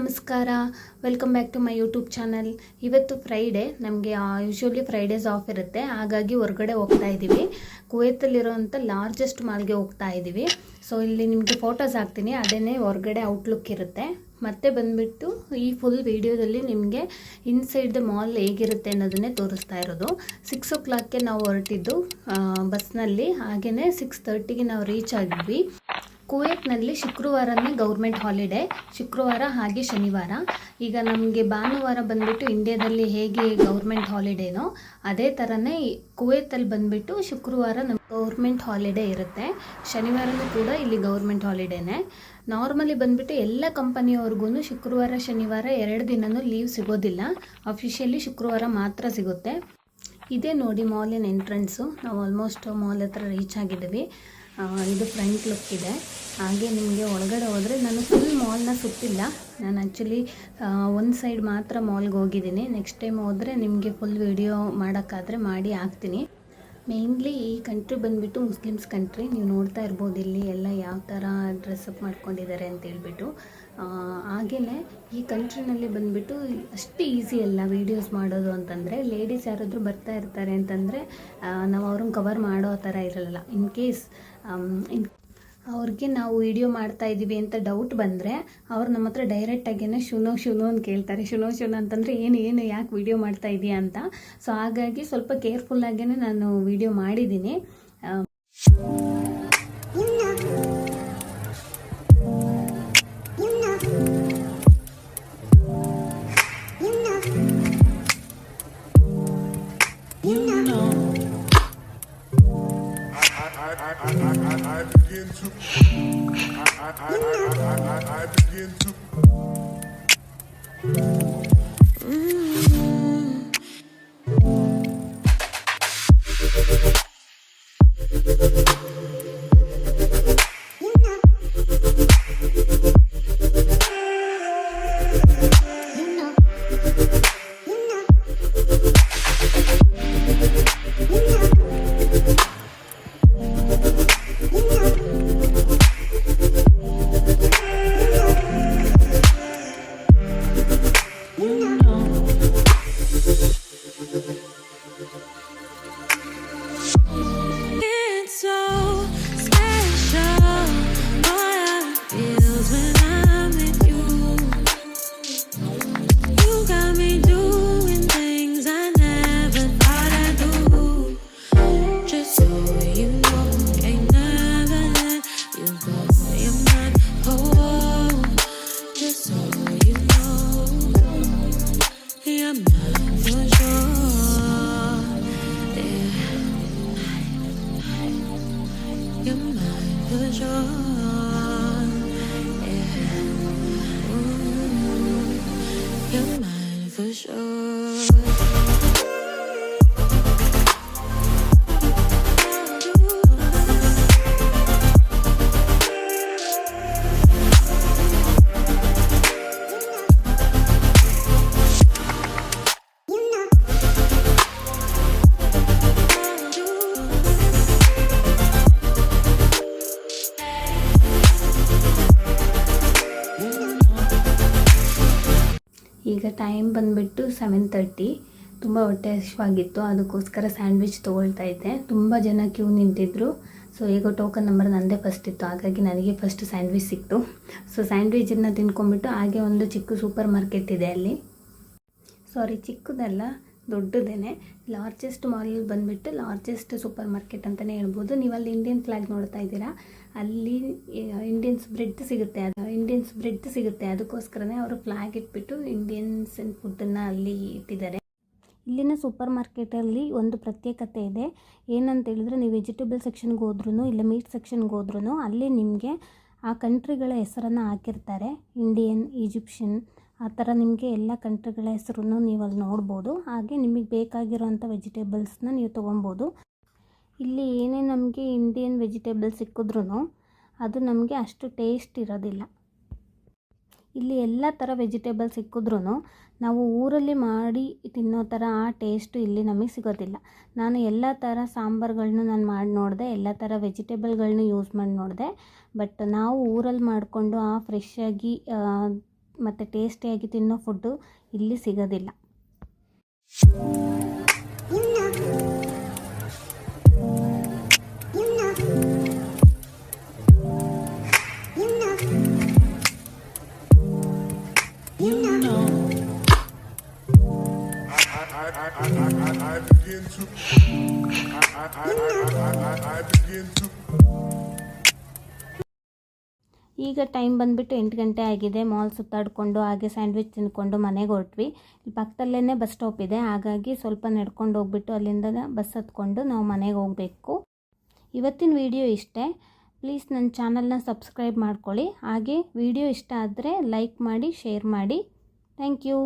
ನಮಸ್ಕಾರ, welcome back to my YouTube channel. ಇವತ್ತು Friday, ನಮಗೆ ಯೂಶ್ವಲಿ ಫ್ರೈಡೇಸ್ ಆಫ್ ಇರುತ್ತೆ. ಹಾಗಾಗಿ ಹೊರಗಡೆ ಹೋಗ್ತಾ ಇದ್ದೀವಿ. ಕುವೈತಲ್ಲಿರೋಂಥ ಲಾರ್ಜೆಸ್ಟ್ ಮಾಲ್ಗೆ ಹೋಗ್ತಾ ಇದ್ದೀವಿ. ಸೊ ಇಲ್ಲಿ ನಿಮಗೆ ಫೋಟೋಸ್ ಹಾಕ್ತೀನಿ, ಅದೇ ಹೊರಗಡೆ ಔಟ್ಲುಕ್ ಇರುತ್ತೆ. ಮತ್ತೆ ಬಂದುಬಿಟ್ಟು ಈ ಫುಲ್ ವಿಡಿಯೋದಲ್ಲಿ ನಿಮಗೆ ಇನ್ಸೈಡ್ ದ ಮಾಲ್ ಹೇಗಿರುತ್ತೆ ಅನ್ನೋದನ್ನೇ ತೋರಿಸ್ತಾ ಇರೋದು. 6 o'clockಗೆ ನಾವು ಹೊರಟಿದ್ದು ಬಸ್ನಲ್ಲಿ. ಹಾಗೆಯೇ 6:30ಗೆ ನಾವು ರೀಚ್ ಆಗಿದ್ವಿ. ಕುವೈತ್ನಲ್ಲಿ ಶುಕ್ರವಾರನೇ ಗೌರ್ಮೆಂಟ್ ಹಾಲಿಡೇ, ಶುಕ್ರವಾರ ಹಾಗೆ ಶನಿವಾರ. ಈಗ ನಮಗೆ ಭಾನುವಾರ ಬಂದುಬಿಟ್ಟು ಇಂಡಿಯಾದಲ್ಲಿ ಹೇಗೆ ಗೌರ್ಮೆಂಟ್ ಹಾಲಿಡೇನೋ ಅದೇ ಥರನೇ ಕುವೈತಲ್ಲಿ ಬಂದುಬಿಟ್ಟು ಶುಕ್ರವಾರ ನಮ್ಮ ಗೌರ್ಮೆಂಟ್ ಹಾಲಿಡೇ ಇರುತ್ತೆ. ಶನಿವಾರನೂ ಕೂಡ ಇಲ್ಲಿ ಗೌರ್ಮೆಂಟ್ ಹಾಲಿಡೇನೇ. ನಾರ್ಮಲಿ ಬಂದುಬಿಟ್ಟು ಎಲ್ಲ ಕಂಪನಿಯವ್ರಿಗೂ ಶುಕ್ರವಾರ ಶನಿವಾರ 2 ದಿನವೂ ಲೀವ್ ಸಿಗೋದಿಲ್ಲ. ಅಫಿಷಿಯಲಿ ಶುಕ್ರವಾರ ಮಾತ್ರ ಸಿಗುತ್ತೆ. ಇದೇ ನೋಡಿ ಮಾಲಿನ ಎಂಟ್ರೆನ್ಸು. ನಾವು ಆಲ್ಮೋಸ್ಟ್ ಮಾಲ್ ಹತ್ರ ರೀಚ್ ಆಗಿದ್ದೀವಿ. ಇದು ಫ್ರಂಟ್ ಲುಕ್ ಇದೆ. ಹಾಗೆ ನಿಮಗೆ ಒಳಗಡೆ ಹೋದರೆ ನಾನು ಫುಲ್ ಮಾಲ್ನ ಸುತ್ತಿಲ್ಲ. ನಾನು ಆ್ಯಕ್ಚುಲಿ ಒಂದು ಸೈಡ್ ಮಾತ್ರ ಮಾಲ್ಗೆ ಹೋಗಿದ್ದೀನಿ. ನೆಕ್ಸ್ಟ್ ಟೈಮ್ ಹೋದರೆ ನಿಮಗೆ ಫುಲ್ ವಿಡಿಯೋ ಮಾಡೋಕ್ಕಾದರೆ ಮಾಡಿ ಹಾಕ್ತೀನಿ. ಮೇಯ್ನ್ಲಿ ಈ ಕಂಟ್ರಿ ಬಂದುಬಿಟ್ಟು ಮುಸ್ಲಿಮ್ಸ್ ಕಂಟ್ರಿ. ನೀವು ನೋಡ್ತಾ ಇರ್ಬೋದು ಇಲ್ಲಿ ಎಲ್ಲ ಯಾವ ಥರ ಡ್ರೆಸ್ಅಪ್ ಮಾಡ್ಕೊಂಡಿದ್ದಾರೆ ಅಂತ ಹೇಳ್ಬಿಟ್ಟು. ಹಾಗೆಯೇ ಈ ಕಂಟ್ರಿನಲ್ಲಿ ಬಂದುಬಿಟ್ಟು ಅಷ್ಟು ಈಸಿ ಅಲ್ಲ ವೀಡಿಯೋಸ್ ಮಾಡೋದು ಅಂತಂದರೆ. ಲೇಡೀಸ್ ಯಾರಾದರೂ ಬರ್ತಾ ಇರ್ತಾರೆ ಅಂತಂದರೆ ನಾವು ಅವ್ರನ್ನ ಕವರ್ ಮಾಡೋ ಥರ ಇರಲ್ಲ. ಇನ್ ಕೇಸ್ ಅವ್ರಿಗೆ ನಾವು ವಿಡಿಯೋ ಮಾಡ್ತಾ ಇದ್ದೀವಿ ಅಂತ ಡೌಟ್ ಬಂದರೆ ಅವ್ರು ನಮ್ಮ ಹತ್ರ ಡೈರೆಕ್ಟಾಗೇ ಶುನೋ ಅಂತ ಕೇಳ್ತಾರೆ. ಶುನೋ ಅಂತಂದರೆ ಏನು ಯಾಕೆ ವಿಡಿಯೋ ಮಾಡ್ತಾ ಇದೆಯಾ ಅಂತ. ಸೊ ಹಾಗಾಗಿ ಸ್ವಲ್ಪ ಕೇರ್ಫುಲ್ಲಾಗೇ ನಾನು ವಿಡಿಯೋ ಮಾಡಿದ್ದೀನಿ. I begin to ಈಗ ಟೈಮ್ ಬಂದುಬಿಟ್ಟು 7:30. ತುಂಬ ಹೊಟ್ಟೆ ಹಸಿವಾಗಿತ್ತು, ಅದಕ್ಕೋಸ್ಕರ ಸ್ಯಾಂಡ್ವಿಚ್ ತೊಗೊಳ್ತಾ ಇದ್ದೆ. ತುಂಬ ಜನ ಕ್ಯೂ ನಿಂತಿದ್ದರು. ಸೊ ಈಗ ಟೋಕನ್ ನಂಬರ್ ನನ್ನದೇ ಫಸ್ಟ್ ಇತ್ತು, ಹಾಗಾಗಿ ನನಗೆ ಫಸ್ಟ್ ಸ್ಯಾಂಡ್ವಿಚ್ ಸಿಕ್ತು. ಸೊ ಸ್ಯಾಂಡ್ವಿಚನ್ನು ತಿನ್ಕೊಂಬಿಟ್ಟು ಹಾಗೆ ಒಂದು ಚಿಕ್ಕ ಸೂಪರ್ ಮಾರ್ಕೆಟ್ ಇದೆ ಅಲ್ಲಿ. ಚಿಕ್ಕದಲ್ಲ, ದೊಡ್ಡದೇನೆ. ಲಾರ್ಜೆಸ್ಟ್ ಮಾಲಲ್ಲಿ ಬಂದುಬಿಟ್ಟು ಲಾರ್ಜೆಸ್ಟ್ ಸೂಪರ್ ಮಾರ್ಕೆಟ್ ಅಂತಲೇ ಹೇಳ್ಬೋದು. ನೀವು ಅಲ್ಲಿ ಇಂಡಿಯನ್ ಫ್ಲ್ಯಾಗ್ ನೋಡ್ತಾ ಇದ್ದೀರಾ, ಅಲ್ಲಿ ಇಂಡಿಯನ್ಸ್ ಬ್ರೆಡ್ ಸಿಗುತ್ತೆ. ಅದಕ್ಕೋಸ್ಕರನೇ ಅವರು ಫ್ಲ್ಯಾಗ್ ಇಟ್ಬಿಟ್ಟು ಇಂಡಿಯನ್ಸ್ ಫುಡ್ಡನ್ನು ಅಲ್ಲಿ ಇಟ್ಟಿದ್ದಾರೆ. ಇಲ್ಲಿನ ಸೂಪರ್ ಮಾರ್ಕೆಟಲ್ಲಿ ಒಂದು ಪ್ರತ್ಯೇಕತೆ ಇದೆ. ಏನಂತ ಹೇಳಿದ್ರೆ, ನೀವು ವೆಜಿಟೇಬಲ್ ಸೆಕ್ಷನ್ಗೆ ಹೋದ್ರೂ ಇಲ್ಲ ಮೀಟ್ ಸೆಕ್ಷನ್ಗೆ ಹೋದ್ರೂ ಅಲ್ಲಿ ನಿಮಗೆ ಆ ಕಂಟ್ರಿಗಳ ಹೆಸರನ್ನು ಹಾಕಿರ್ತಾರೆ. ಇಂಡಿಯನ್, ಈಜಿಪ್ಷಿಯನ್, ಆ ಥರ ನಿಮಗೆ ಎಲ್ಲ ಕಂಟ್ರಿಗಳ ಹೆಸರನ್ನು ನೀವು ಅಲ್ಲಿ ನೋಡ್ಬೋದು. ಹಾಗೆ ನಿಮಗೆ ಬೇಕಾಗಿರೋಂಥ ವೆಜಿಟೇಬಲ್ಸ್ನ ನೀವು ತೊಗೊಬೋದು. ಇಲ್ಲಿ ಏನೇ ನಮಗೆ ಇಂಡಿಯನ್ ವೆಜಿಟೇಬಲ್ ಸಿಕ್ಕಿದ್ರೂ ಅದು ನಮಗೆ ಅಷ್ಟು ಟೇಸ್ಟ್ ಇರೋದಿಲ್ಲ. ಇಲ್ಲಿ ಎಲ್ಲ ಥರ ವೆಜಿಟೇಬಲ್ ಸಿಕ್ಕಿದ್ರೂ ನಾವು ಊರಲ್ಲಿ ಮಾಡಿ ತಿನ್ನೋ ಥರ ಆ ಟೇಸ್ಟು ಇಲ್ಲಿ ನಮಗೆ ಸಿಗೋದಿಲ್ಲ. ನಾನು ಎಲ್ಲ ಥರ ಸಾಂಬಾರುಗಳನ್ನೂ ನಾನು ಮಾಡಿ ನೋಡಿದೆ, ಎಲ್ಲ ಥರ ವೆಜಿಟೇಬಲ್ಗಳನ್ನೂ ಯೂಸ್ ಮಾಡಿ ನೋಡಿದೆ. ಬಟ್ ನಾವು ಊರಲ್ಲಿ ಮಾಡಿಕೊಂಡು ಆ ಫ್ರೆಶ್ಶಾಗಿ ಮತ್ತು ಟೇಸ್ಟಿಯಾಗಿ ತಿನ್ನೋ ಫುಡ್ಡು ಇಲ್ಲಿ ಸಿಗೋದಿಲ್ಲ. ಈಗ ಟೈಮ್ ಬಂದುಬಿಟ್ಟು 8 ಗಂಟೆ ಆಗಿದೆ. ಮಾಲ್ ಸುತ್ತಾಡಿಕೊಂಡು ಹಾಗೆ ಸ್ಯಾಂಡ್ವಿಚ್ ತಿಂದ್ಕೊಂಡು ಮನೆಗೆ ಹೊರಟ್ವಿ. ಇಲ್ಲಿ ಪಕ್ಕದಲ್ಲೇ ಬಸ್ ಸ್ಟಾಪ್ ಇದೆ, ಹಾಗಾಗಿ ಸ್ವಲ್ಪ ನಡ್ಕೊಂಡು ಹೋಗ್ಬಿಟ್ಟು ಅಲ್ಲಿಂದ ಬಸ್ ಹತ್ಕೊಂಡು ನಾವು ಮನೆಗೆ ಹೋಗಬೇಕು. ಇವತ್ತಿನ ವಿಡಿಯೋ ಇಷ್ಟೇ. ಪ್ಲೀಸ್ ನನ್ನ ಚಾನಲ್ನ ಸಬ್ಸ್ಕ್ರೈಬ್ ಮಾಡ್ಕೊಳ್ಳಿ. ಹಾಗೆ ವಿಡಿಯೋ ಇಷ್ಟ ಆದರೆ ಲೈಕ್ ಮಾಡಿ, ಶೇರ್ ಮಾಡಿ. Thank you.